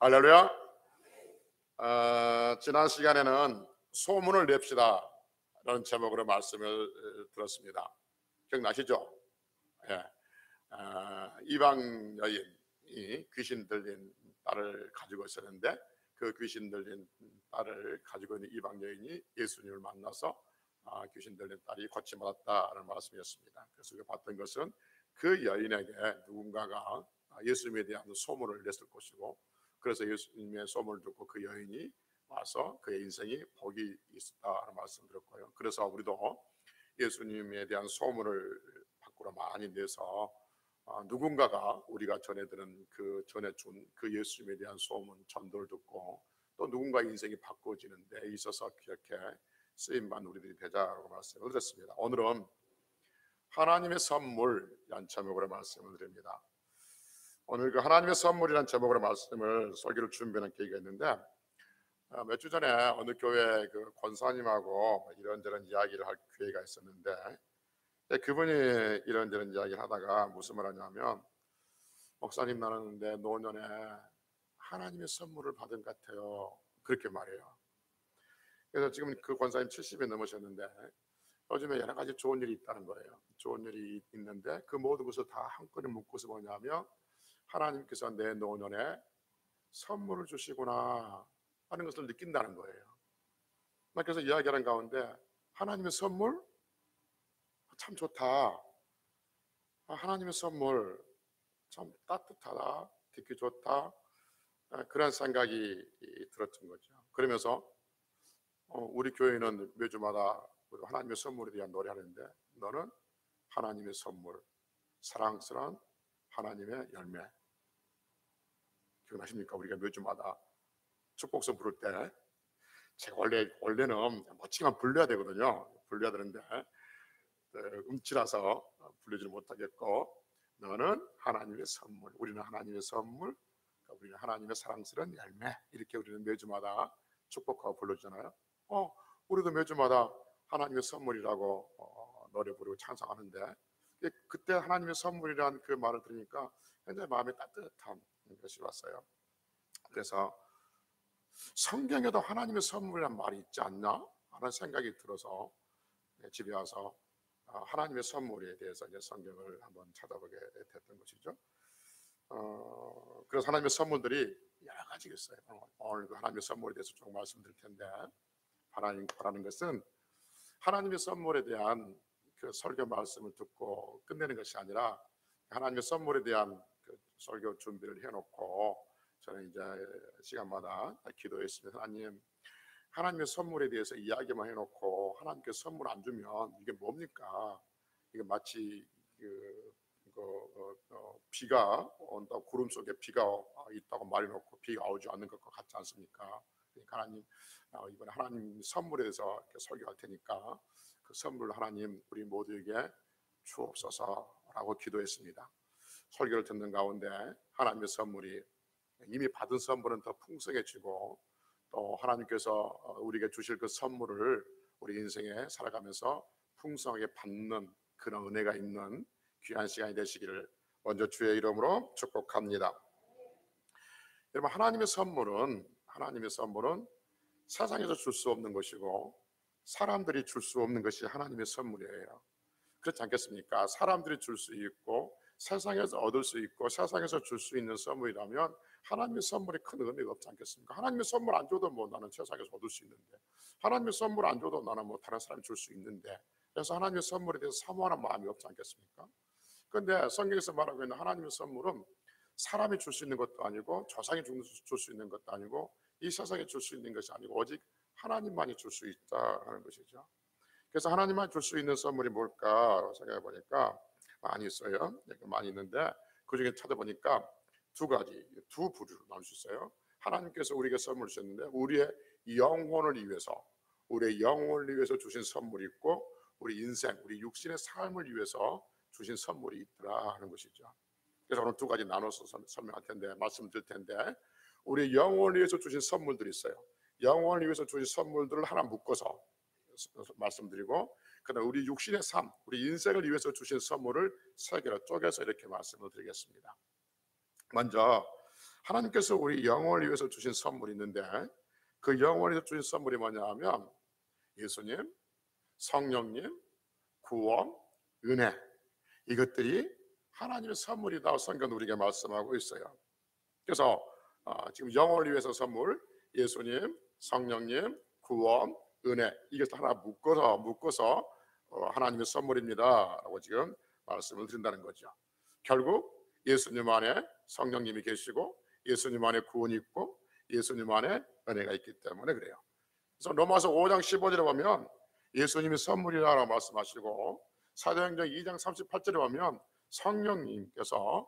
할렐루야. 지난 시간에는 소문을 냅시다 라는 제목으로 말씀을 들었습니다. 기억나시죠? 예. 이방 여인이 귀신 들린 딸을 가지고 있었는데, 그 귀신 들린 딸을 가지고 있는 이방 여인이 예수님을 만나서 귀신 들린 딸이 고침받았다는 말씀이었습니다. 그래서 우리가 봤던 것은 그 여인에게 누군가가 예수님에 대한 소문을 냈을 것이고, 그래서 예수님의 소문을 듣고 그 여인이 와서 그의 인생이 복이 있었다는 말씀드렸고요. 그래서 우리도 예수님에 대한 소문을 밖으로 많이 내서 누군가가 우리가 전해들은 그 전해준 그 예수님에 대한 소문 전도를 듣고 또 누군가의 인생이 바꿔지는 데 있어서 그렇게 쓰임받는 우리들이 되자라고 말씀을 드렸습니다. 오늘은 하나님의 선물이란 제목으로 말씀을 드립니다. 오늘 그 하나님의 선물이란 제목으로 말씀을 설교를 준비하는 계기가 있는데, 몇 주 전에 어느 교회 그 권사님하고 이런저런 이야기를 할 기회가 있었는데, 그분이 이런저런 이야기를 하다가 무슨 말 하냐면, 목사님, 나는 내 노년에 하나님의 선물을 받은 것 같아요. 그렇게 말해요. 그래서 지금 그 권사님 70이 넘으셨는데 요즘에 여러 가지 좋은 일이 있다는 거예요. 좋은 일이 있는데 그 모든 것을 다 한꺼번에 묶어서 뭐냐면, 하나님께서 내 노년에 선물을 주시구나 하는 것을 느낀다는 거예요. 그래서 이야기하는 가운데 하나님의 선물? 참 좋다. 하나님의 선물 참 따뜻하다, 듣기 좋다, 그런 생각이 들었던 거죠. 그러면서 우리 교회는 매주마다 하나님의 선물에 대한 노래하는데, 너는 하나님의 선물, 사랑스러운 하나님의 열매. 기억나십니까? 우리가 매주마다 축복성 부를 때 제가 원래는 멋지게만 불러야 되거든요. 불러야 되는데 음치라서 불리지 못하겠고, 너는 하나님의 선물, 우리는 하나님의 선물, 우리는 하나님의 사랑스러운 열매, 이렇게 우리는 매주마다 축복하고 불러주잖아요. 우리도 매주마다 하나님의 선물이라고 노래 부르고 찬송하는데, 그때 하나님의 선물이라는 그 말을 들으니까 굉장히 마음에 따뜻한 것이 왔어요. 그래서 성경에도 하나님의 선물이라는 말이 있지 않나 하는 생각이 들어서 집에 와서 하나님의 선물에 대해서 이제 성경을 한번 찾아보게 됐던 것이죠. 그래서 하나님의 선물들이 여러 가지가 있어요. 오늘 그 하나님의 선물에 대해서 좀 말씀드릴 텐데, 바라는 것은 하나님의 선물에 대한 그 설교 말씀을 듣고 끝내는 것이 아니라, 하나님의 선물에 대한 그 설교 준비를 해놓고 저는 이제 시간마다 기도했습니다. 하나님의 선물에 대해서 이야기만 해놓고 하나님께 선물 안 주면 이게 뭡니까? 이게 마치 비가 온다, 구름 속에 비가 있다고 말해놓고 비가 오지 않는 것과 같지 않습니까? 그러니까 하나님, 이번에 하나님 선물에 대해서 이렇게 설교할 테니까 그 선물 하나님 우리 모두에게 주옵소서라고 기도했습니다. 설교를 듣는 가운데 하나님의 선물이, 이미 받은 선물은 더 풍성해지고, 또 하나님께서 우리에게 주실 그 선물을 우리 인생에 살아가면서 풍성하게 받는 그런 은혜가 있는 귀한 시간이 되시기를 먼저 주의 이름으로 축복합니다. 여러분, 하나님의 선물은 세상에서 줄 수 없는 것이고 사람들이 줄 수 없는 것이 하나님의 선물이에요. 그렇지 않겠습니까? 사람들이 줄 수 있고 세상에서 얻을 수 있고 세상에서 줄 수 있는 선물이라면 하나님의 선물이 큰 의미가 없지 않겠습니까? 하나님의 선물 안 줘도 뭐 나는 세상에서 얻을 수 있는데, 하나님의 선물 안 줘도 나는 뭐 다른 사람이 줄 수 있는데, 그래서 하나님의 선물에 대해서 사모하는 마음이 없지 않겠습니까? 그런데 성경에서 말하고 있는 하나님의 선물은 사람이 줄 수 있는 것도 아니고 조상이 줄 수 있는 것도 아니고 이 세상에 줄 수 있는 것이 아니고 오직 하나님만이 줄 수 있다는 것이죠. 그래서 하나님만 줄 수 있는 선물이 뭘까 생각해 보니까 많이 있어요. 많이 있는데 그 중에 찾아보니까 두 부류로 나눌 수 있어요. 하나님께서 우리에게 선물 주셨는데 우리의 영혼을 위해서 주신 선물이 있고, 우리 인생, 우리 육신의 삶을 위해서 주신 선물이 있더라 하는 것이죠. 그래서 오늘 두 가지 나눠서 설명할 텐데, 말씀드릴 텐데, 우리 영혼을 위해서 주신 선물들이 있어요. 영혼을 위해서 주신 선물들을 하나 묶어서 말씀드리고, 그다음 우리 육신의 삶, 우리 인생을 위해서 주신 선물을 세 개로 쪼개서 이렇게 말씀을 드리겠습니다. 먼저 하나님께서 우리 영혼을 위해서 주신 선물이 있는데, 그 영혼을 위해서 주신 선물이 뭐냐 하면 예수님, 성령님, 구원, 은혜, 이것들이 하나님의 선물이다. 성경은 우리에게 말씀하고 있어요. 그래서 지금 영혼을 위해서 선물, 예수님, 성령님, 구원, 은혜, 이것을 하나 묶어서 하나님의 선물입니다 라고 지금 말씀을 드린다는 거죠. 결국 예수님 안에 성령님이 계시고 예수님 안에 구원이 있고 예수님 안에 은혜가 있기 때문에 그래요. 그래서 로마서 5장 15절에 보면 예수님이 선물이라고 말씀하시고, 사도행전 2장 38절에 보면 성령님께서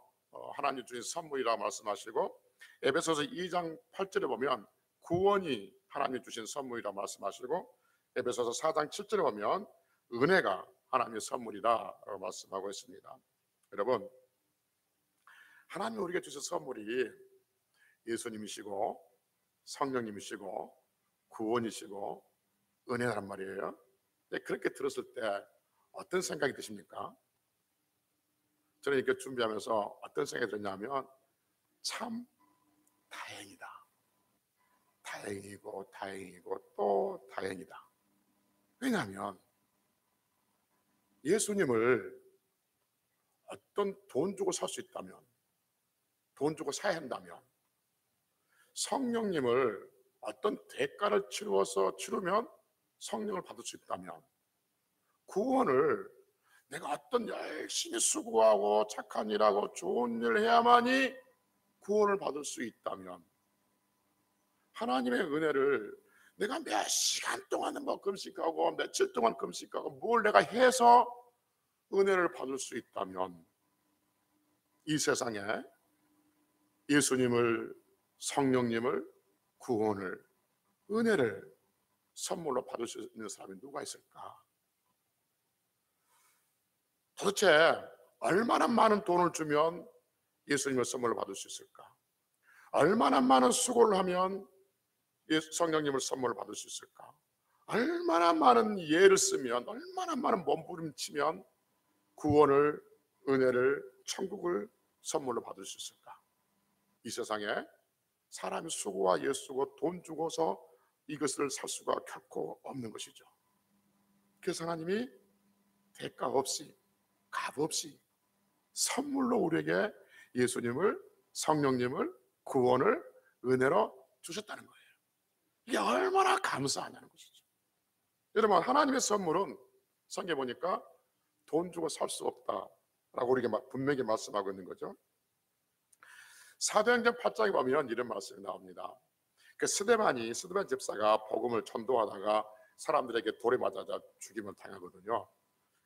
하나님 주신 선물이라고 말씀하시고, 에베소서 2장 8절에 보면 구원이 하나님 주신 선물이라고 말씀하시고, 에베소서 4장 7절에 보면 은혜가 하나님의 선물이라고 말씀하고 있습니다. 여러분, 하나님 우리에게 주신 선물이 예수님이시고 성령님이시고 구원이시고 은혜란 말이에요. 그렇게 들었을 때 어떤 생각이 드십니까? 저는 이렇게 준비하면서 어떤 생각이 들었냐면 참 다행이다, 다행이고 다행이고 또 다행이다. 왜냐하면 예수님을 어떤 돈 주고 살 수 있다면, 돈 주고 사야 한다면, 성령님을 어떤 대가를 치르면 성령을 받을 수 있다면, 구원을 내가 어떤 열심히 수고하고 착한 일하고 좋은 일을 해야만이 구원을 받을 수 있다면, 하나님의 은혜를 내가 몇 시간 동안 뭐 금식하고 며칠 동안 금식하고 뭘 내가 해서 은혜를 받을 수 있다면, 이 세상에 예수님을, 성령님을, 구원을, 은혜를 선물로 받을 수 있는 사람이 누가 있을까? 도대체 얼마나 많은 돈을 주면 예수님을 선물로 받을 수 있을까? 얼마나 많은 수고를 하면 성령님을 선물로 받을 수 있을까? 얼마나 많은 예를 쓰면, 얼마나 많은 몸부림치면 구원을, 은혜를, 천국을 선물로 받을 수 있을까? 이 세상에 사람이 수고와 예수고 돈 주고서 이것을 살 수가 결코 없는 것이죠. 그래서 하나님이 대가 없이 값 없이 선물로 우리에게 예수님을, 성령님을, 구원을 은혜로 주셨다는 거예요. 이게 얼마나 감사하냐는 것이죠. 여러분, 하나님의 선물은 성경에 보니까 돈 주고 살 수 없다라고 우리에게 분명히 말씀하고 있는 거죠. 사도행전 8장에 보면 이런 말씀이 나옵니다. 그 스데반 집사가 복음을 전도하다가 사람들에게 돌에 맞아서 죽임을 당하거든요.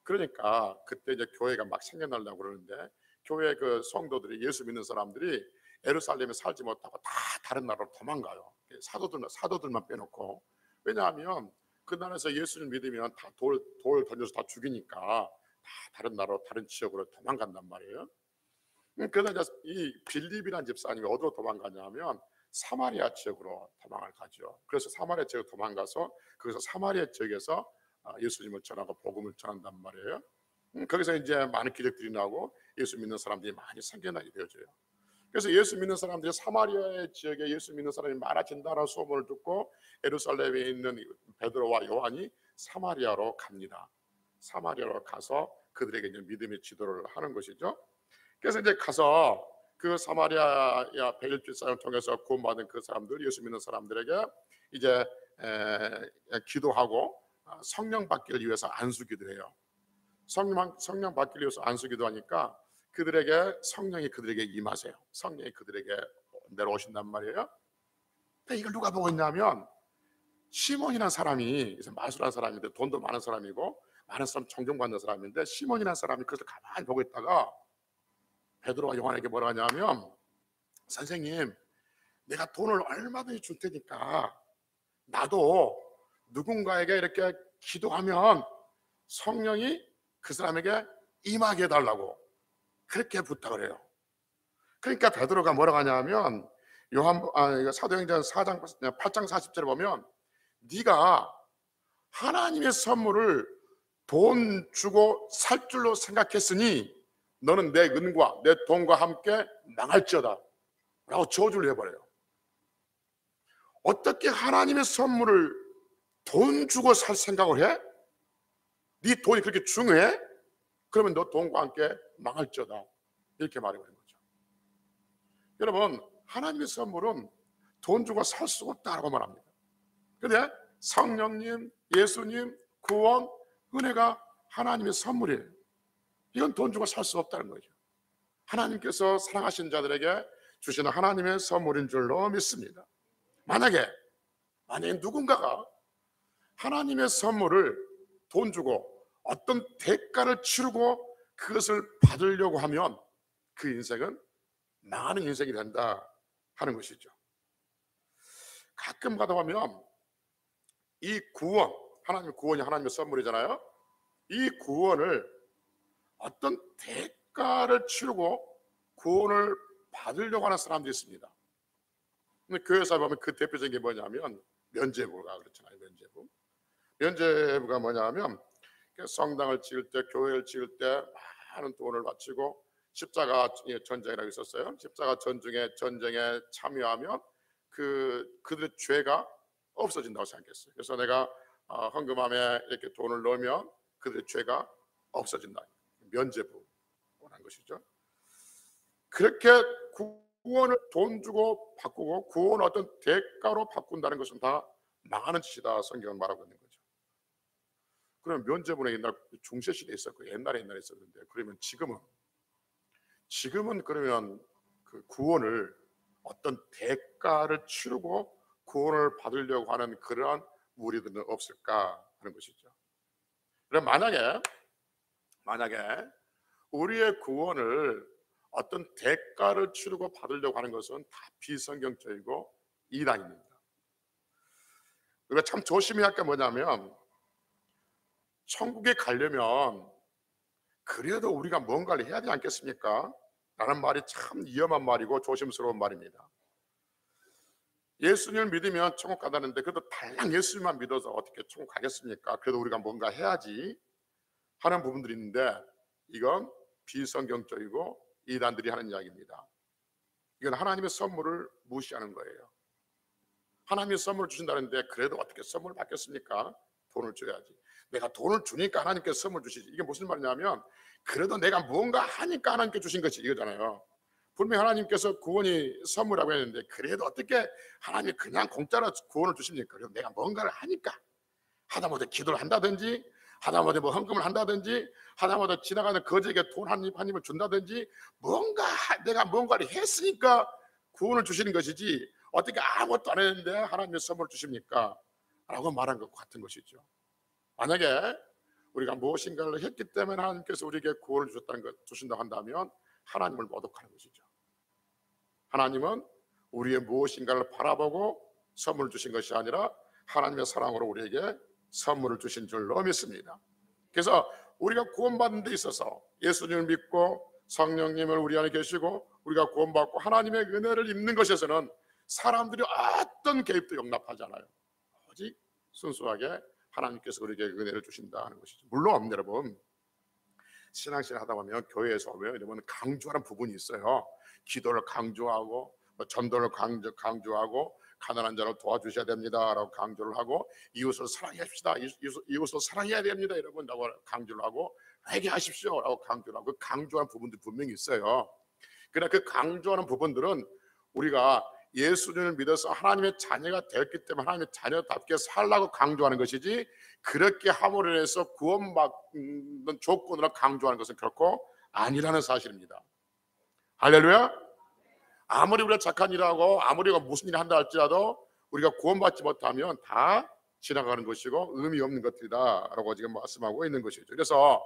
그러니까 그때 이제 교회가 막 생겨나려고 그러는데, 교회 그 성도들이, 예수 믿는 사람들이 예루살렘에 살지 못하고 다 다른 나라로 도망가요. 사도들만 빼놓고. 왜냐하면 그 나라에서 예수를 믿으면 다 돌 던져서 다 죽이니까 다 다른 나라로, 다른 지역으로 도망간단 말이에요. 그러다 이 빌립이라는 집사님이 어디로 도망가냐면 사마리아 지역으로 도망을 가죠. 그래서 사마리아 지역으로 도망가서 거기서 사마리아 지역에서 예수님을 전하고 복음을 전한단 말이에요. 거기서 이제 많은 기적들이 나오고 예수 믿는 사람들이 많이 생겨나게 되어져요. 그래서 예수 믿는 사람들이 사마리아 지역에 예수 믿는 사람이 많아진다는 소문을 듣고 예루살렘에 있는 베드로와 요한이 사마리아로 갑니다. 사마리아로 가서 그들에게 이제 믿음의 지도를 하는 것이죠. 그래서 이제 가서 그 사마리아 베일집사를 통해서 구원받은 그 사람들, 예수 믿는 사람들에게 이제 기도하고 성령 받기를 위해서 안수기도 해요. 성령 받기를 위해서 안수기도 하니까 성령이 그들에게 임하세요. 성령이 그들에게 내려오신단 말이에요. 근데 이걸 누가 보고 있냐면 시몬이라는 사람이, 마술한 사람인데 돈도 많은 사람이고 많은 사람 존경받는 사람인데, 시몬이라는 사람이 그것을 가만히 보고 있다가 베드로와 요한에게 뭐라 하냐면, 선생님, 내가 돈을 얼마든지 줄 테니까 나도 누군가에게 이렇게 기도하면 성령이 그 사람에게 임하게 해달라고 그렇게 부탁을 해요. 그러니까 베드로가 뭐라고 하냐면, 사도행전 8장 40절에 보면 네가 하나님의 선물을 돈 주고 살 줄로 생각했으니 너는 내 은과 내 돈과 함께 망할지어다 라고 저주를 해버려요. 어떻게 하나님의 선물을 돈 주고 살 생각을 해? 네 돈이 그렇게 중요해? 그러면 너 돈과 함께 망할지어다, 이렇게 말해버린 거죠. 여러분, 하나님의 선물은 돈 주고 살 수 없다고 말합니다. 그런데 성령님, 예수님, 구원, 은혜가 하나님의 선물이에요. 이건 돈 주고 살 수 없다는 거죠. 하나님께서 사랑하신 자들에게 주시는 하나님의 선물인 줄로 믿습니다. 만약에 누군가가 하나님의 선물을 돈 주고 어떤 대가를 치르고 그것을 받으려고 하면 그 인생은 망하는 인생이 된다 하는 것이죠. 가끔 가다 보면 이 구원, 하나님의 구원이 하나님의 선물이잖아요. 이 구원을 어떤 대가를 치르고 구원을 받으려고 하는 사람들이 있습니다. 근데 교회에서 보면 그 대표적인 게 뭐냐면 면죄부가 그렇잖아요. 면죄부가 뭐냐면 성당을 지을 때, 교회를 지을 때 많은 돈을 바치고 십자가 전쟁이라고 있었어요. 십자가 전쟁에 참여하면 그들의 죄가 없어진다고 생각했어요. 그래서 내가 헌금함에 이렇게 돈을 넣으면 그들의 죄가 없어진다. 면죄부라는 것이죠. 그렇게 구원을 돈 주고 바꾸고 구원을 어떤 대가로 바꾼다는 것은 다 망하는 짓이다, 성경은 말하고 있는 거죠. 그러면 면죄부는 옛날 중세시대에 있었고 옛날에 있었는데, 그러면 지금은 그러면 그 구원을 어떤 대가를 치르고 구원을 받으려고 하는 그러한 무리들은 없을까 하는 것이죠. 그럼 만약에 우리의 구원을 어떤 대가를 치르고 받으려고 하는 것은 다 비성경적이고 이단입니다. 우리가 참 조심해야 할 게 뭐냐면, 천국에 가려면 그래도 우리가 뭔가를 해야 되지 않겠습니까? 라는 말이 참 위험한 말이고 조심스러운 말입니다. 예수님을 믿으면 천국 가다는데, 그래도 달랑 예수님만 믿어서 어떻게 천국 가겠습니까? 그래도 우리가 뭔가 해야지 하는 부분들이 있는데, 이건 비성경적이고 이단들이 하는 이야기입니다. 이건 하나님의 선물을 무시하는 거예요. 하나님의 선물을 주신다는데 그래도 어떻게 선물을 받겠습니까? 돈을 줘야지. 내가 돈을 주니까 하나님께서 선물 주시지. 이게 무슨 말이냐면, 그래도 내가 뭔가 하니까 하나님께 주신 것이 이거잖아요. 분명히 하나님께서 구원이 선물이라고 했는데 그래도 어떻게 하나님이 그냥 공짜로 구원을 주십니까? 그래도 내가 뭔가를 하니까, 하다못해 기도를 한다든지, 하다못해 뭐 헌금을 한다든지, 하다못해 지나가는 거지에게 돈 한 입을 준다든지, 내가 뭔가를 했으니까 구원을 주시는 것이지, 어떻게 아무것도 안 했는데 하나님의 선물을 주십니까? 라고 말한 것 같은 것이죠. 만약에 우리가 무엇인가를 했기 때문에 하나님께서 우리에게 구원을 주신다고 한다면 하나님을 모독하는 것이죠. 하나님은 우리의 무엇인가를 바라보고 선물을 주신 것이 아니라 하나님의 사랑으로 우리에게 선물을 주신 줄로 믿습니다. 그래서 우리가 구원받는 데 있어서 예수님을 믿고 성령님을 우리 안에 계시고 우리가 구원받고 하나님의 은혜를 입는 것에서는 사람들이 어떤 개입도 용납하지 않아요. 오직 순수하게 하나님께서 우리에게 은혜를 주신다 하는 것이죠. 물론 여러분, 신앙생활 하다 보면 교회에서 여러분 강조하는 부분이 있어요. 기도를 강조하고 전도를 강조하고 가난한 자를 도와주셔야 됩니다 라고 강조를 하고, 이웃을 사랑합시다, 이웃을 사랑해야 됩니다 여러분 라고 강조를 하고, 회개하십시오 라고 강조를 하고, 강조하는 부분들이 분명히 있어요. 그러나 그 강조하는 부분들은 우리가 예수님을 믿어서 하나님의 자녀가 되었기 때문에 하나님의 자녀답게 살라고 강조하는 것이지, 그렇게 함으로 해서 구원받는 조건으로 강조하는 것은 결코 아니라는 사실입니다. 할렐루야. 아무리 우리가 착한 일하고 아무리 우리가 무슨 일을 한다 할지라도 우리가 구원받지 못하면 다 지나가는 것이고 의미 없는 것들이다 라고 지금 말씀하고 있는 것이죠. 그래서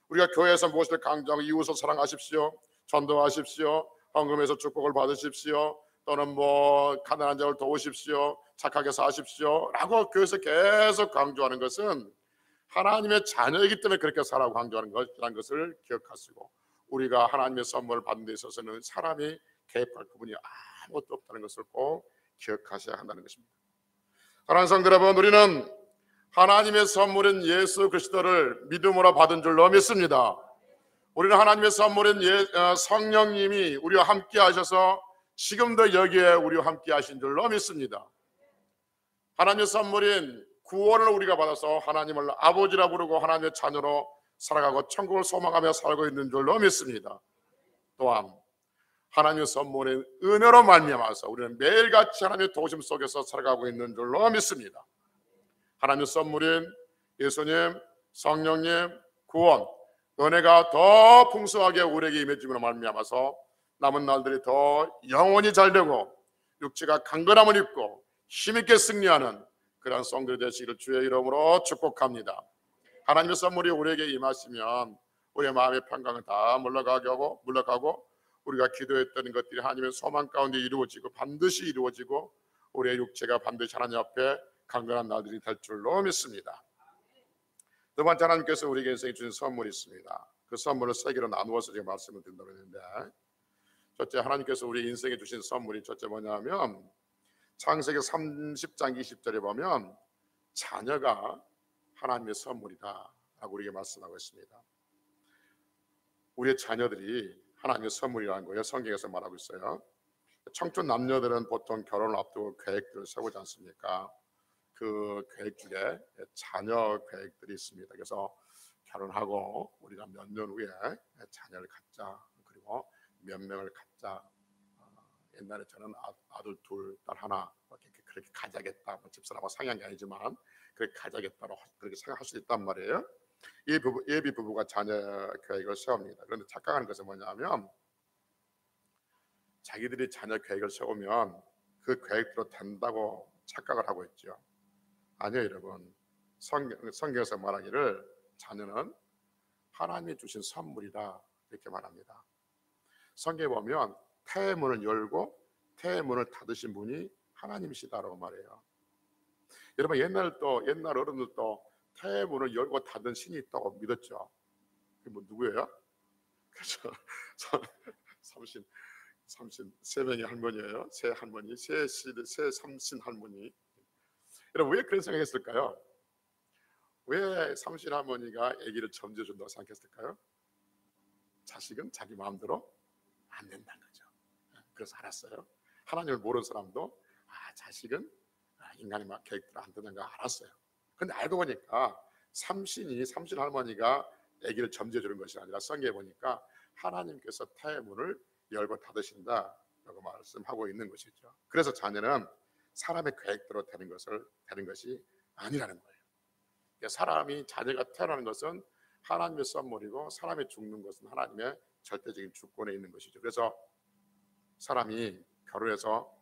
우리가 교회에서 무엇을 강조하고, 이웃을 사랑하십시오, 전도하십시오, 헌금에서 축복을 받으십시오, 또는 뭐 가난한 자를 도우십시오, 착하게 사십시오 라고 교회에서 계속 강조하는 것은 하나님의 자녀이기 때문에 그렇게 살라고 강조하는 것이라는 것을 기억하시고, 우리가 하나님의 선물을 받는 데 있어서는 사람이 개입할 부분이 아무것도 없다는 것을 꼭 기억하셔야 한다는 것입니다. 사랑하는 성도 여러분, 우리는 하나님의 선물인 예수 그리스도를 믿음으로 받은 줄로 믿습니다. 우리는 하나님의 선물인 성령님이 우리와 함께 하셔서 지금도 여기에 우리와 함께 하신 줄로 믿습니다. 하나님의 선물인 구원을 우리가 받아서 하나님을 아버지라 부르고 하나님의 자녀로 살아가고 천국을 소망하며 살고 있는 줄로 믿습니다. 또한 하나님의 선물인 은혜로 말미암아서 우리는 매일같이 하나님의 도심 속에서 살아가고 있는 줄로 믿습니다. 하나님의 선물인 예수님, 성령님, 구원, 은혜가 더 풍성하게 우리에게 임해짐으로 말미암아서 남은 날들이 더 영원히 잘되고 육체가 강건함을 입고 힘있게 승리하는 그러한 성도들이 되시기를 주의 이름으로 축복합니다. 하나님의 선물이 우리에게 임하시면 우리의 마음의 평강은 다 물러가고 우리가 기도했던 것들이 하나님의 소망 가운데 이루어지고 반드시 이루어지고 우리의 육체가 반드시 하나님 앞에 강건한 날들이 될 줄로 믿습니다. 두 번째, 하나님께서 우리에게 인생에 주신 선물이 있습니다. 그 선물을 세 개로 나누어서 제가 말씀을 드린다고 했는데, 첫째, 하나님께서 우리 인생에 주신 선물이 첫째 뭐냐면 창세기 30장 20절에 보면 자녀가 하나님의 선물이다 라고 우리에게 말씀하고 있습니다. 우리의 자녀들이 하나님의 선물이라는 거예요. 성경에서 말하고 있어요. 청춘 남녀들은 보통 결혼을 앞두고 계획들을 세우지 않습니까? 그 계획 중에 자녀 계획들이 있습니다. 그래서 결혼하고 우리가 몇 년 후에 자녀를 갖자, 그리고 몇 명을 갖자. 옛날에 저는 아들 둘, 딸 하나 그렇게 가자겠다. 집사람하고 상의한 게 아니지만 그렇게 가자겠다로 그렇게 생각할 수 있단 말이에요. 예비 부부가 자녀 계획을 세웁니다. 그런데 착각하는 것은 뭐냐면 자기들이 자녀 계획을 세우면 그 계획대로 된다고 착각을 하고 있죠. 아니요, 여러분. 성경에서 말하기를 자녀는 하나님이 주신 선물이다 이렇게 말합니다. 성경에 보면 태의 문을 열고 태의 문을 닫으신 분이 하나님이시다라고 말해요. 여러분, 옛날 어른들도 태의 문을 열고 닫은 신이 있다고 믿었죠. 그게 뭐 누구예요? 그렇죠. 삼신 세 명의 할머니예요. 세 할머니, 세 삼신 할머니. 여러분, 왜 그런 생각했을까요? 왜 삼신 할머니가 아기를 점져준다고 생각했을까요? 자식은 자기 마음대로 안 된다는 거죠. 그래서 알았어요. 하나님을 모르는 사람도 자식은 인간의 계획대로 안 된다는 거 알았어요. 근데 알고 보니까 삼신 할머니가 아기를 점져주는 것이 아니라 성경에 보니까 하나님께서 태의 문을 열고 닫으신다라고 말씀하고 있는 것이죠. 그래서 자녀는 사람의 계획대로 되는 것이 아니라는 거예요. 사람이 자녀가 태어나는 것은 하나님의 선물이고 사람이 죽는 것은 하나님의 절대적인 주권에 있는 것이죠. 그래서 사람이 결혼해서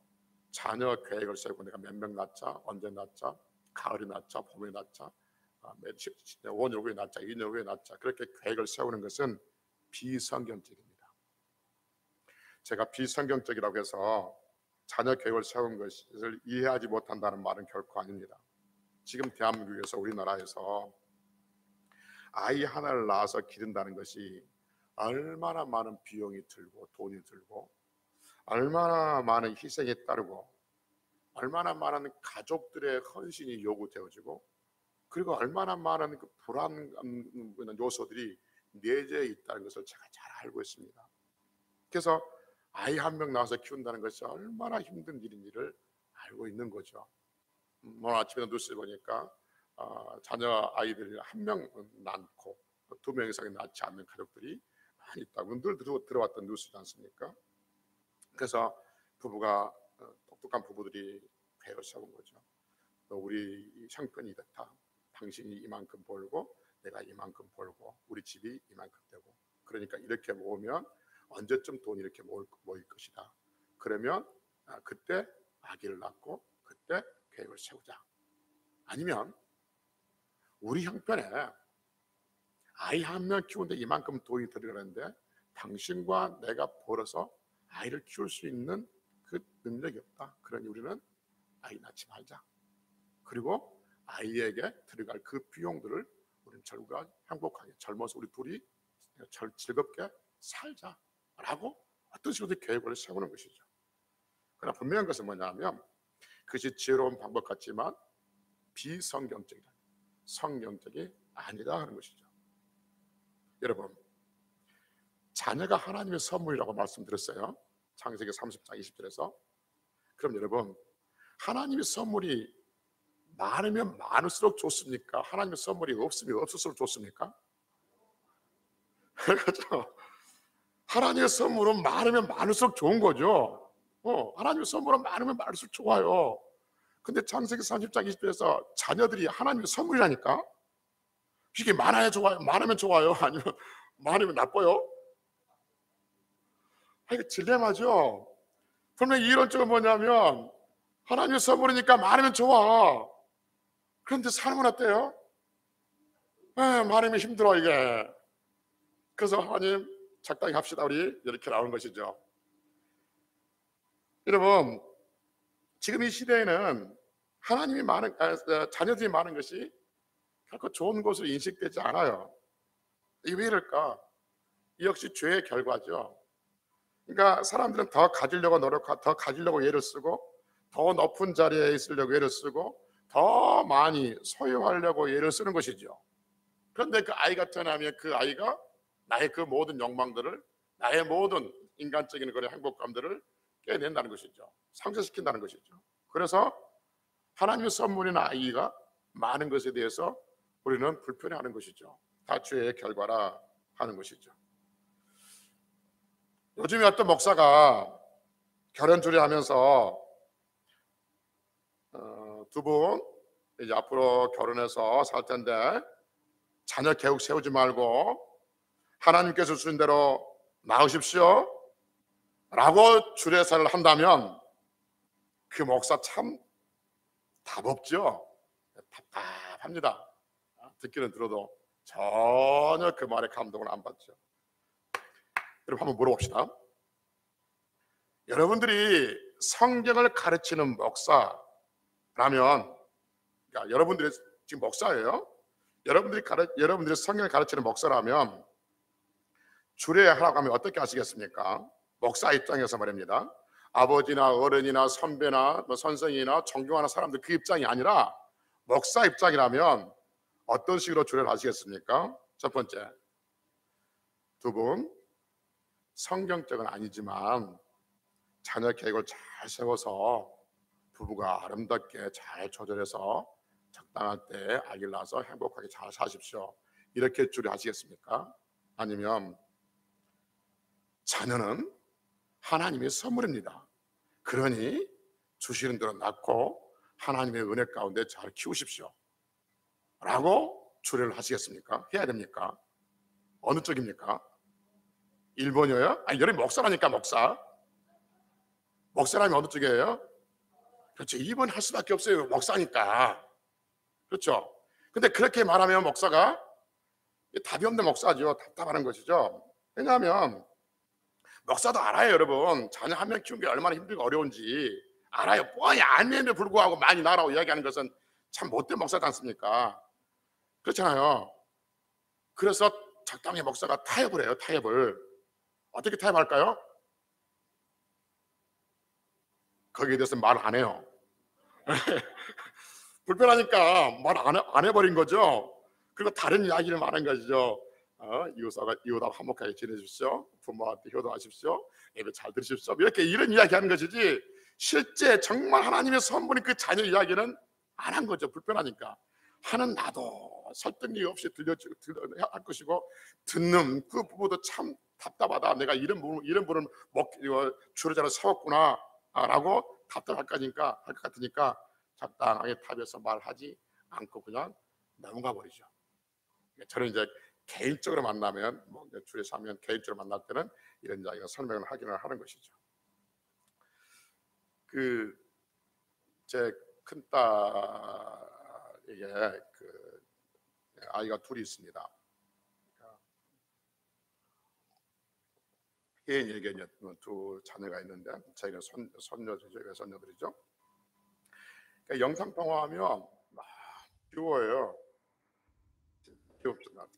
자녀 계획을 세우고 내가 몇 명 낳자, 언제 낳자, 가을에 낳자, 봄에 낳자, 5년 후에 낳자, 2년 후에 낳자, 그렇게 계획을 세우는 것은 비성경적입니다. 제가 비성경적이라고 해서 자녀 계획을 세운 것을 이해하지 못한다는 말은 결코 아닙니다. 지금 대한민국에서 우리나라에서 아이 하나를 낳아서 기른다는 것이 얼마나 많은 비용이 들고 돈이 들고 얼마나 많은 희생이 따르고 얼마나 많은 가족들의 헌신이 요구되어지고 그리고 얼마나 많은 그 불안 요소들이 내재해 있다는 것을 제가 잘 알고 있습니다. 그래서 아이 한 명 낳아서 키운다는 것이 얼마나 힘든 일인지를 알고 있는 거죠. 오늘 아침에 뉴스에 보니까 자녀 아이들이 한 명 낳고 두 명 이상이 낳지 않는 가족들이 많이 있다고 늘 들어왔던 뉴스지 않습니까? 그래서 부부가 똑똑한 부부들이 계획을 세운 거죠. 우리 형편이 이렇다. 당신이 이만큼 벌고 내가 이만큼 벌고 우리 집이 이만큼 되고 그러니까 이렇게 모으면 언제쯤 돈이 이렇게 모일 것이다. 그러면 그때 아기를 낳고 그때 계획을 세우자. 아니면 우리 형편에 아이 한 명 키우는데 이만큼 돈이 들어가는데 당신과 내가 벌어서 아이를 키울 수 있는 그 능력이 없다. 그러니 우리는 아이 낳지 말자. 그리고 아이에게 들어갈 그 비용들을 우리는 절과 행복하게 젊어서 우리 둘이 즐겁게 살자라고 어떤 식으로 계획을 세우는 것이죠. 그러나 분명한 것은 뭐냐면 그것이 지혜로운 방법 같지만 비성경적이다. 성경적이 아니다 하는 것이죠. 여러분, 자녀가 하나님의 선물이라고 말씀드렸어요. 창세기 30장 20절에서. 그럼 여러분, 하나님의 선물이 많으면 많을수록 좋습니까? 하나님의 선물이 없으면 없을수록 좋습니까? 그렇죠? 하나님의 선물은 많으면 많을수록 좋은 거죠. 하나님의 선물은 많으면 많을수록 좋아요. 근데 창세기 30장 20절에서 자녀들이 하나님의 선물이라니까. 이게 많아야 좋아요, 많으면 좋아요, 아니면 많으면 나빠요? 이게 딜레마죠. 그러면 이론적으로 뭐냐면 하나님의 선물이니까 많으면 좋아. 그런데 삶은 어때요? 많으면 힘들어 이게. 그래서 하나님 적당히 합시다 우리, 이렇게 나오는 것이죠. 여러분, 지금 이 시대에는 하나님이 많은 자녀들이 많은 것이 결코 좋은 것으로 인식되지 않아요. 이게 왜 이럴까? 이 역시 죄의 결과죠. 그러니까 사람들은 더 가지려고 더 가지려고 애를 쓰고, 더 높은 자리에 있으려고 애를 쓰고, 더 많이 소유하려고 애를 쓰는 것이죠. 그런데 그 아이가 태어나면 그 아이가 나의 그 모든 욕망들을, 나의 모든 인간적인 그런 행복감들을 깨낸다는 것이죠. 상쇄시킨다는 것이죠. 그래서 하나님의 선물이나 아이가 많은 것에 대해서 우리는 불편해하는 것이죠. 다 죄의 결과라 하는 것이죠. 요즘에 어떤 목사가 결혼 주례하면서 두 분 이제 앞으로 결혼해서 살 텐데 자녀 계획 세우지 말고 하나님께서 주신 대로 낳으십시오 라고 주례사를 한다면 그 목사 참 답 없죠. 답답합니다. 듣기는 들어도 전혀 그 말에 감동을 안 받죠. 여러분 한번 물어봅시다. 여러분들이 성경을 가르치는 목사라면, 그러니까 여러분들이 지금 목사예요. 여러분들이 성경을 가르치는 목사라면 주례하라고 하면 어떻게 하시겠습니까? 목사 입장에서 말입니다. 아버지나 어른이나 선배나 선생이나 존경하는 사람들 그 입장이 아니라 목사 입장이라면 어떤 식으로 주례를 하시겠습니까? 첫 번째, 두 분 성경적은 아니지만 자녀 계획을 잘 세워서 부부가 아름답게 잘 조절해서 적당한 때에 아기를 낳아서 행복하게 잘 사십시오, 이렇게 주례하시겠습니까? 아니면 자녀는 하나님의 선물입니다. 그러니 주시는 대로 낳고 하나님의 은혜 가운데 잘 키우십시오 라고 주례를 하시겠습니까? 해야 됩니까? 어느 쪽입니까? 1번이에요? 아니, 여러분 목사라니까. 목사라면 어느 쪽이에요? 그렇죠, 2번 할 수밖에 없어요. 목사니까. 그렇죠. 근데 그렇게 말하면 목사가 답이 없는 목사죠. 답답하는 것이죠. 왜냐하면 목사도 알아요. 여러분, 자녀 한 명 키우는 게 얼마나 힘들고 어려운지 알아요. 뻔히 알면에도 불구하고 많이 나라고 이야기하는 것은 참 못된 목사지 않습니까? 그렇잖아요. 그래서 적당히 목사가 타협을 해요. 타협을. 어떻게 타협할까요? 거기에 대해서 말 안 해요. 불편하니까 말 안 해버린 거죠. 그리고 다른 이야기를 말한 것이죠. 이웃하고 화목하게 지내십시오, 부모한테 효도하십시오, 예배 잘 들으십시오, 이렇게 이런 이야기하는 것이지 실제 정말 하나님의 선물인 그 자녀 이야기는 안 한 거죠. 불편하니까. 하는 나도 설득력 없이 할 것이고, 듣는 그 부부도 참 답답하다. 내가 이런 분을 주례자로 세웠구나 라고 답답할 거니까, 할 것 같으니까 적당하게 탑에서 말하지 않고 그냥 넘어가 버리죠. 저는 이제 개인적으로 만나면, 주례사 하면 개인적으로 만날 때는 이런 이야기가 설명을 하는 것이죠. 제 큰딸에게 아이가 둘이 있습니다. 혜인에게 두 자녀가 있는데 저희가 외손녀들이죠. 그러니까 영상 통화하면 귀여워요.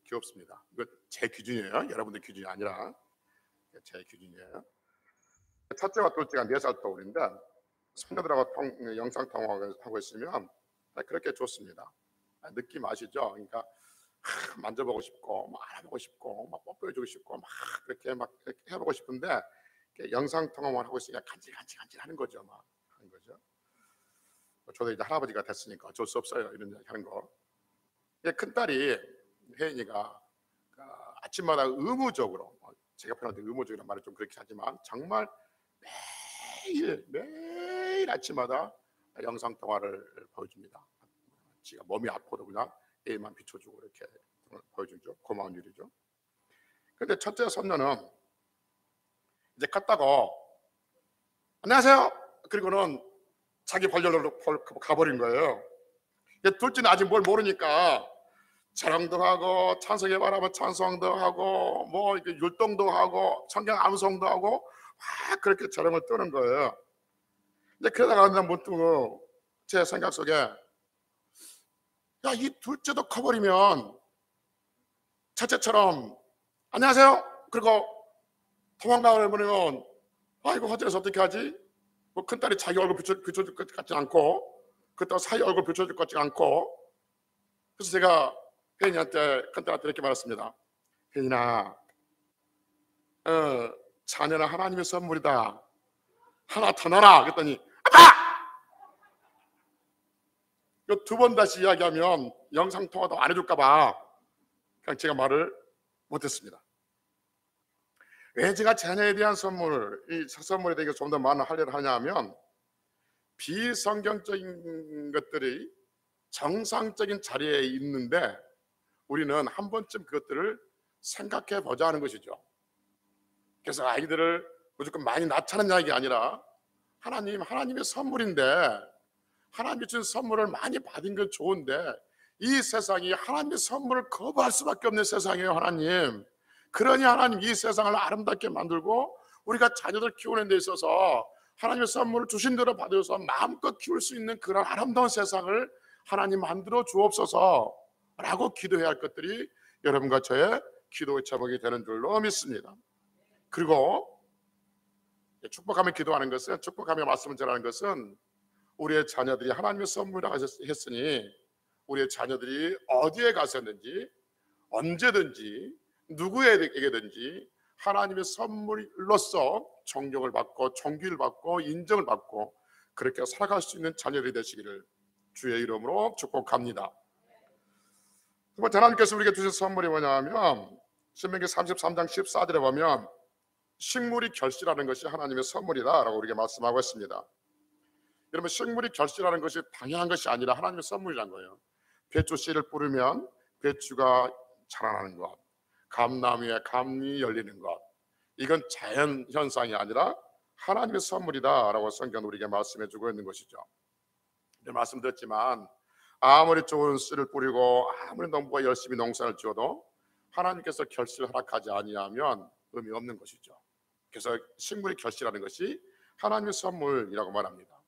귀엽습니다. 이거 제 기준이에요. 여러분들 기준이 아니라 제 기준이에요. 첫째와 둘째가 4살 또울인데 손녀들하고 영상 통화를 하고 있으면 그렇게 좋습니다. 느낌 아시죠? 그러니까 만져보고 싶고, 막 알아보고 싶고, 막 뽀뽀해주고 싶고, 막 그렇게 해보고 싶은데 영상 통화만 하고 있으니까 간질간질 하는 거죠. 막 하는 거죠. 저도 이제 할아버지가 됐으니까 어쩔 수 없어요. 이런 이야기 하는 거. 큰 딸이 혜인이가 아침마다 의무적으로, 제가 편한테 의무적이라는 말을 좀 그렇게 하지만 정말 매일 아침마다 영상 통화를 보여줍니다. 지가 몸이 아파도 그냥 애만 비춰주고 이렇게 보여주죠. 고마운 일이죠. 근데 첫째 손녀는 이제 컸다고 안녕하세요 그리고는 자기 벌절로 가버린 거예요. 둘째는 아직 뭘 모르니까 자랑도 하고 찬송해 바라면 찬송도 하고 뭐 이렇게 율동도 하고 성경 암송도 하고 막 그렇게 자랑을 떠는 거예요. 근데 그러다가 문득 제 생각 속에 야, 이 둘째도 커버리면 첫째처럼 안녕하세요 그리고 도망가버리면 이거 호텔에서 어떻게 하지? 뭐 큰딸이 자기 얼굴 비춰줄 것 같지 않고 그렇다고 사이 얼굴 비춰줄 것 같지 않고, 그래서 제가 혜인이한테 큰딸한테 이렇게 말했습니다. 혜인아, 자녀는 하나님의 선물이다. 하나 더 넣어라. 그랬더니 아빠! 두 번 다시 이야기하면 영상통화도 안 해줄까 봐 그냥 제가 말을 못했습니다. 왜 제가 자녀에 대한 선물, 이 선물에 대해 좀 더 많은 하려고 하냐면 비성경적인 것들이 정상적인 자리에 있는데 우리는 한 번쯤 그것들을 생각해 보자 하는 것이죠. 그래서 아이들을 무조건 많이 낳자는 이야기가 아니라 하나님의 선물인데 하나님이 준 선물을 많이 받은 건 좋은데 이 세상이 하나님의 선물을 거부할 수밖에 없는 세상이에요. 하나님, 그러니 하나님 이 세상을 아름답게 만들고 우리가 자녀들 키우는 데 있어서 하나님의 선물을 주신 대로 받아서 마음껏 키울 수 있는 그런 아름다운 세상을 하나님 만들어 주옵소서 라고 기도해야 할 것들이 여러분과 저의 기도의 제목이 되는 줄로 믿습니다. 그리고 축복하며 기도하는 것은, 축복하며 말씀을 전하는 것은 우리의 자녀들이 하나님의 선물이라고 했으니 우리의 자녀들이 어디에 가서든지 언제든지 누구에게든지 하나님의 선물로서 존경을 받고 존귀를 받고 인정을 받고 그렇게 살아갈 수 있는 자녀들이 되시기를 주의 이름으로 축복합니다. 두 번째, 하나님께서 우리에게 주신 선물이 뭐냐면 신명기 33장 14절에 보면 식물이 결실하는 것이 하나님의 선물이다라고 우리에게 말씀하고 있습니다. 여러분, 식물이 결실하는 것이 당연한 것이 아니라 하나님의 선물이라는 거예요. 배추 씨를 뿌리면 배추가 자라나는 것, 감나무에 감이 열리는 것, 이건 자연 현상이 아니라 하나님의 선물이다라고 성경은 우리에게 말씀해주고 있는 것이죠. 말씀드렸지만 아무리 좋은 씨를 뿌리고 아무리 농부가 열심히 농사를 지어도 하나님께서 결실을 허락하지 아니하면 의미 없는 것이죠. 그래서 식물이 결실하는 것이 하나님의 선물이라고 말합니다.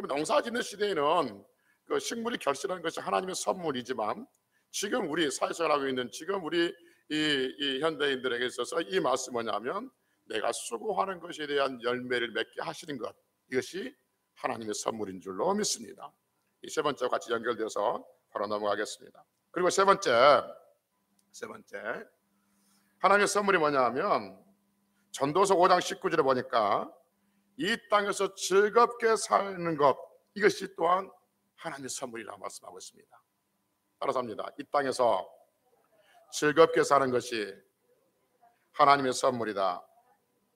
농사 짓는 시대에는 그 식물이 결실하는 것이 하나님의 선물이지만 지금 우리 사회생활하고 있는 지금 우리 이 현대인들에게 있어서 이 말씀은 뭐냐면 내가 수고하는 것에 대한 열매를 맺게 하시는 것, 이것이 하나님의 선물인 줄로 믿습니다. 이 세 번째와 같이 연결되어서 바로 넘어가겠습니다. 그리고 세 번째 하나님의 선물이 뭐냐면 전도서 5장 19절에 보니까 이 땅에서 즐겁게 사는 것, 이것이 또한 하나님의 선물이라고 말씀하고 있습니다. 따라서 합니다. 이 땅에서 즐겁게 사는 것이 하나님의 선물이다.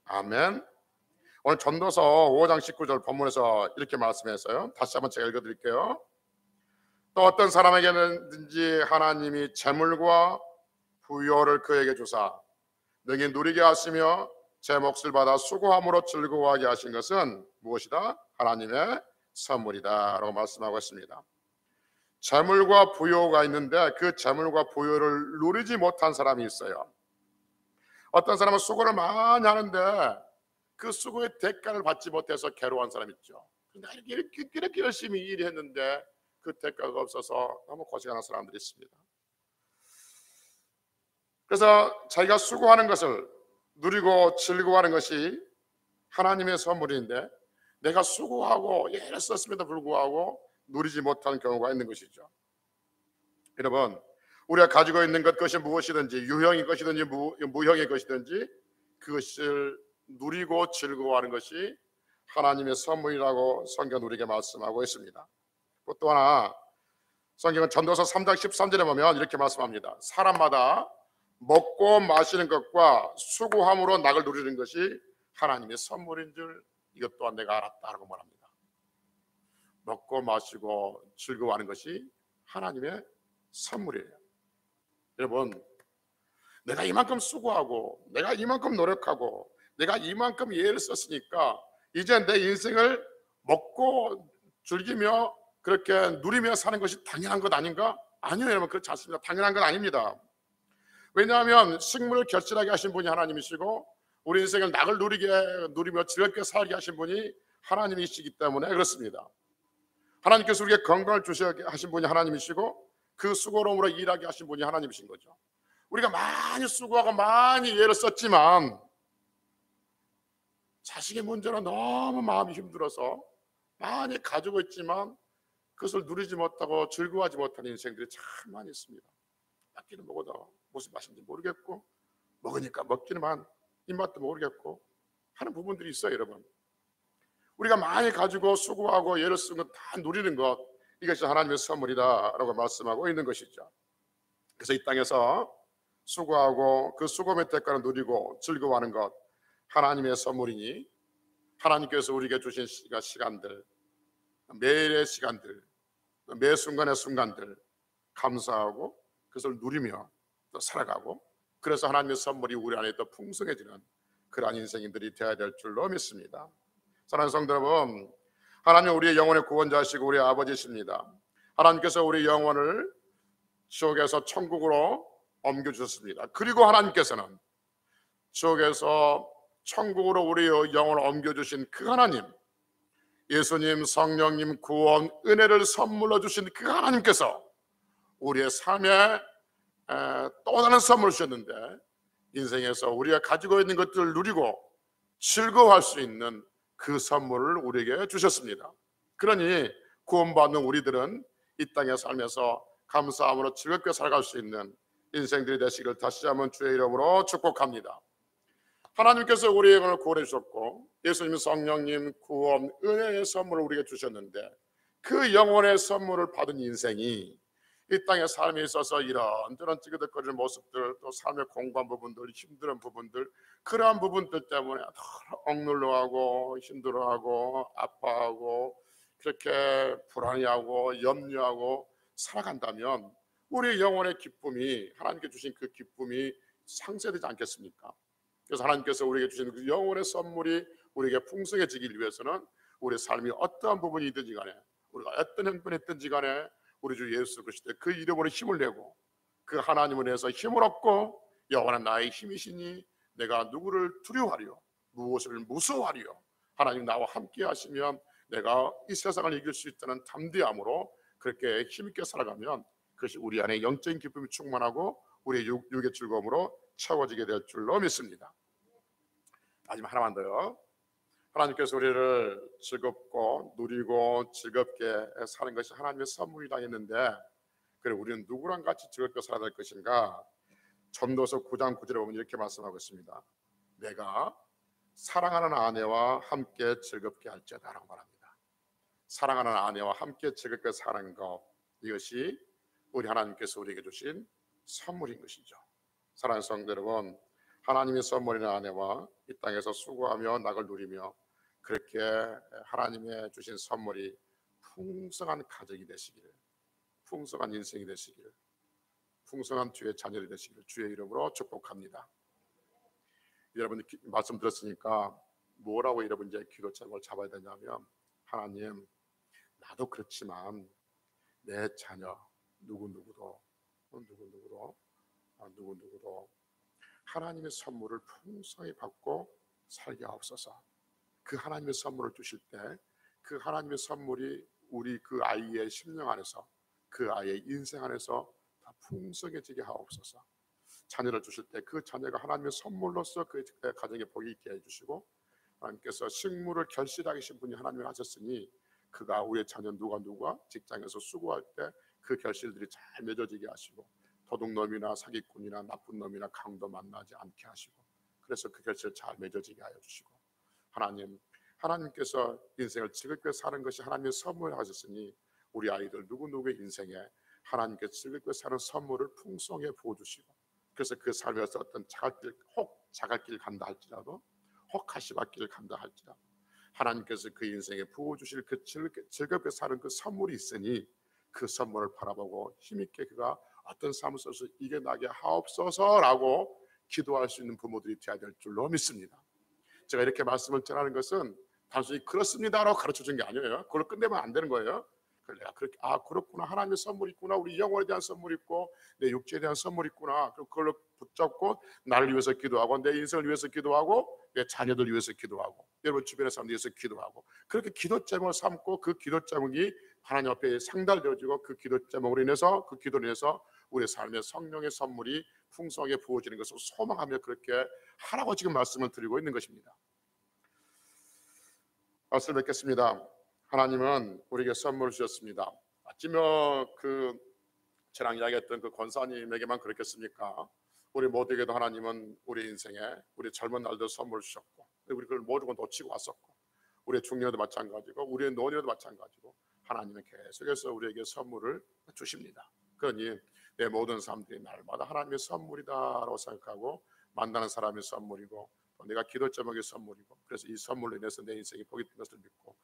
아멘. 오늘 전도서 5장 19절 본문에서 이렇게 말씀했어요. 다시 한번 제가 읽어드릴게요. 또 어떤 사람에게는지 하나님이 재물과 부요를 그에게 주사 능히 누리게 하시며 제 몫을 받아 수고함으로 즐거워하게 하신 것은 무엇이다? 하나님의 선물이다 라고 말씀하고 있습니다. 재물과 부요가 있는데 그 재물과 부요를 누리지 못한 사람이 있어요. 어떤 사람은 수고를 많이 하는데 그 수고의 대가를 받지 못해서 괴로워한 사람이 있죠. 이렇게 열심히 일했는데 그 대가가 없어서 너무 고생하는 사람들이 있습니다. 그래서 자기가 수고하는 것을 누리고 즐거워하는 것이 하나님의 선물인데 내가 수고하고 애를 썼음에도 불구하고 누리지 못하는 경우가 있는 것이죠. 여러분, 우리가 가지고 있는 것, 그것이 무엇이든지 유형의 것이든지 무형의 것이든지 그것을 누리고 즐거워하는 것이 하나님의 선물이라고 성경 우리에게 말씀하고 있습니다. 또 하나 성경은 전도서 3장 13절에 보면 이렇게 말씀합니다. 사람마다 먹고 마시는 것과 수고함으로 낙을 누리는 것이 하나님의 선물인 줄 이것 또한 내가 알았다라고 말합니다. 먹고 마시고 즐거워하는 것이 하나님의 선물이에요. 여러분, 내가 이만큼 수고하고 내가 이만큼 노력하고 내가 이만큼 예를 썼으니까 이제 내 인생을 먹고 즐기며 그렇게 누리며 사는 것이 당연한 것 아닌가? 아니요, 여러분, 그렇지 않습니다. 당연한 건 아닙니다. 왜냐하면 식물을 결실하게 하신 분이 하나님이시고 우리 인생을 낙을 누리며 즐겁게 살게 하신 분이 하나님이시기 때문에 그렇습니다. 하나님께서 우리에게 건강을 주시게 하신 분이 하나님이시고 그 수고로움으로 일하게 하신 분이 하나님이신 거죠. 우리가 많이 수고하고 많이 예를 썼지만 자식의 문제로 너무 마음이 힘들어서 많이 가지고 있지만 그것을 누리지 못하고 즐거워하지 못하는 인생들이 참 많이 있습니다. 먹기는 먹어도 무슨 맛인지 모르겠고 먹으니까 먹기는만 입맛도 모르겠고 하는 부분들이 있어요. 여러분, 우리가 많이 가지고 수고하고 예를 쓴 것 다 누리는 것, 이것이 하나님의 선물이다라고 말씀하고 있는 것이죠. 그래서 이 땅에서 수고하고 그 수고의 대가를 누리고 즐거워하는 것, 하나님의 선물이니 하나님께서 우리에게 주신 시간들, 매일의 시간들, 매 순간의 순간들 감사하고 그것을 누리며 또 살아가고, 그래서 하나님의 선물이 우리 안에 더 풍성해지는 그러한 인생인들이 되어야 될 줄로 믿습니다. 사랑하는 성도 여러분, 하나님은 우리의 영혼의 구원자시고 우리의 아버지십니다. 하나님께서 우리 영혼을 지옥에서 천국으로 옮겨주셨습니다. 그리고 하나님께서는 지옥에서 천국으로 우리의 영혼을 옮겨주신 그 하나님, 예수님, 성령님, 구원, 은혜를 선물로 주신 그 하나님께서 우리의 삶에 또 다른 선물을 주셨는데, 인생에서 우리가 가지고 있는 것들을 누리고 즐거워할 수 있는 그 선물을 우리에게 주셨습니다. 그러니 구원받는 우리들은 이 땅에 살면서 감사함으로 즐겁게 살아갈 수 있는 인생들이 되시기를 다시 한번 주의 이름으로 축복합니다. 하나님께서 우리의 영혼을 구원해 주셨고 예수님, 성령님, 구원, 은혜의 선물을 우리에게 주셨는데, 그 영혼의 선물을 받은 인생이 이 땅에 삶에 있어서 이런저런 찌그덕거리는 모습들, 또 삶의 공부한 부분들, 힘든 부분들, 그러한 부분들 때문에 억눌러하고 힘들어하고 아파하고 그렇게 불안해하고 염려하고 살아간다면 우리의 영혼의 기쁨이, 하나님께 주신 그 기쁨이 상쇄되지 않겠습니까? 그래서 하나님께서 우리에게 주신 그 영혼의 선물이 우리에게 풍성해지기 위해서는 우리 삶이 어떠한 부분이 있든지 간에, 우리가 어떤 형편이 있든지 간에 우리 주 예수 그리스도 그 이름으로 힘을 내고 그 하나님을 위해서 힘을 얻고, 여호와는 나의 힘이시니 내가 누구를 두려워하리요, 무엇을 무서워하리요, 하나님 나와 함께 하시면 내가 이 세상을 이길 수 있다는 담대함으로 그렇게 힘있게 살아가면 그것이 우리 안에 영적인 기쁨이 충만하고 우리의 육의 즐거움으로 채워지게 될 줄로 믿습니다. 마지막 하나만 더요. 하나님께서 우리를 즐겁고 누리고 즐겁게 사는 것이 하나님의 선물이라 했는데, 그래 우리는 누구랑 같이 즐겁게 살아야 될 것인가? 전도서 9장 9절에 보면 이렇게 말씀하고 있습니다. 내가 사랑하는 아내와 함께 즐겁게 할지어다라고 말합니다. 사랑하는 아내와 함께 즐겁게 사는 것, 이것이 우리 하나님께서 우리에게 주신 선물인 것이죠. 사랑하는 성도 여러분, 하나님의 선물인 아내와 이 땅에서 수고하며 낙을 누리며 그렇게 하나님의 주신 선물이 풍성한 가정이 되시기를, 풍성한 인생이 되시기를, 풍성한 주의 자녀이 되시기를 주의 이름으로 축복합니다. 여러분 말씀 들었으니까 뭐라고 여러분 이제 기도 제목을 잡아야 되냐면, 하나님, 나도 그렇지만 내 자녀 누구누구도 하나님의 선물을 풍성히 받고 살게 하옵소서. 그 하나님의 선물을 주실 때 그 하나님의 선물이 우리 그 아이의 심령 안에서, 그 아이의 인생 안에서 다 풍성해지게 하옵소서. 자녀를 주실 때 그 자녀가 하나님의 선물로서 그 가정에 복이 있게 해주시고, 하나님께서 식물을 결실하게 하신 분이 하나님을 하셨으니 그가 우리의 자녀 누가 직장에서 수고할 때 그 결실들이 잘 맺어지게 하시고, 도둑놈이나 사기꾼이나 나쁜 놈이나 강도 만나지 않게 하시고, 그래서 그 결실을 잘 맺어지게 하여 주시고, 하나님께서 인생을 즐겁게 사는 것이 하나님의 선물을 하셨으니 우리 아이들 누구누구의 인생에 하나님께서 즐겁게 사는 선물을 풍성하게 부어주시고, 그래서 그 삶에서 어떤 자갈길 간다 할지라도, 혹 가시밭길을 간다 할지라도 하나님께서 그 인생에 부어주실 그 즐겁게 사는 그 선물이 있으니 그 선물을 바라보고 힘있게 그가 어떤 삶을 써서 이겨나게 하옵소서라고 기도할 수 있는 부모들이 되어야 될 줄로 믿습니다. 제가 이렇게 말씀을 전하는 것은 단순히 그렇습니다라고 가르쳐준 게 아니에요. 그걸로 끝내면 안 되는 거예요. 내가 그렇게, 그렇구나, 하나님의 선물이 있구나, 우리 영혼에 대한 선물이 있고 내 육체에 대한 선물이 있구나, 그걸로 붙잡고 나를 위해서 기도하고 내 인생을 위해서 기도하고 내 자녀들 위해서 기도하고 여러분 주변의 사람들 위해서 기도하고, 그렇게 기도 제목을 삼고 그 기도 제목이 하나님 앞에 상달되어지고 그 기도 제목으로 인해서, 그 기도로 인해서 우리 삶의 성령의 선물이 풍성하게 부어지는 것을 소망하며 그렇게 하라고 지금 말씀을 드리고 있는 것입니다. 말씀을 뵙겠습니다. 하나님은 우리에게 선물을 주셨습니다. 어찌며 저랑 이야기했던 그 권사님에게만 그렇겠습니까? 우리 모두에게도 하나님은 우리 인생에 우리 젊은 날도 선물을 주셨고, 우리 그걸 모르고 놓치고 왔었고, 우리의 중년도 마찬가지고 우리의 노년도 마찬가지고 하나님은 계속해서 우리에게 선물을 주십니다. 그러니 내 모든 삶들이 날마다 하나님의 선물이다라고 생각하고 만나는 사람의 선물이고 또 내가 기도 제목의 선물이고, 그래서 이 선물로 인해서 내 인생이 복이 된 것을 믿고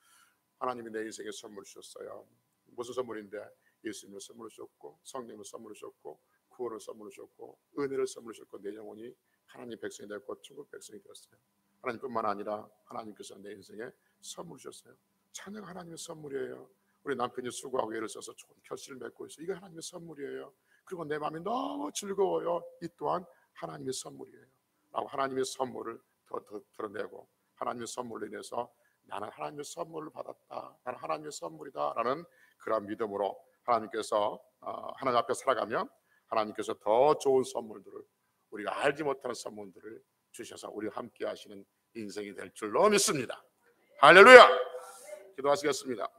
하나님이 내 인생에 선물 주셨어요. 무슨 선물인데? 예수님을 선물 주셨고 성령을 선물 주셨고 구원을 선물 주셨고 은혜를 선물 주셨고 내 영혼이 하나님 백성이 되었고 천국 백성이 되었어요. 하나님뿐만 아니라 하나님께서 내 인생에 선물 주셨어요. 찬양 하나님의 선물이에요. 우리 남편이 수고하고 애를 써서 좋은 결실을 맺고 있어요. 이거 하나님의 선물이에요. 그리고 내 마음이 너무 즐거워요. 이 또한 하나님의 선물이에요 라고 하나님의 선물을 더 드러내고, 하나님의 선물로 인해서 나는 하나님의 선물을 받았다, 나는 하나님의 선물이다 라는 그런 믿음으로 하나님께서 하나님 앞에 살아가면 하나님께서 더 좋은 선물들을, 우리가 알지 못하는 선물들을 주셔서 우리와 함께 하시는 인생이 될 줄로 믿습니다. 할렐루야. 기도하시겠습니다.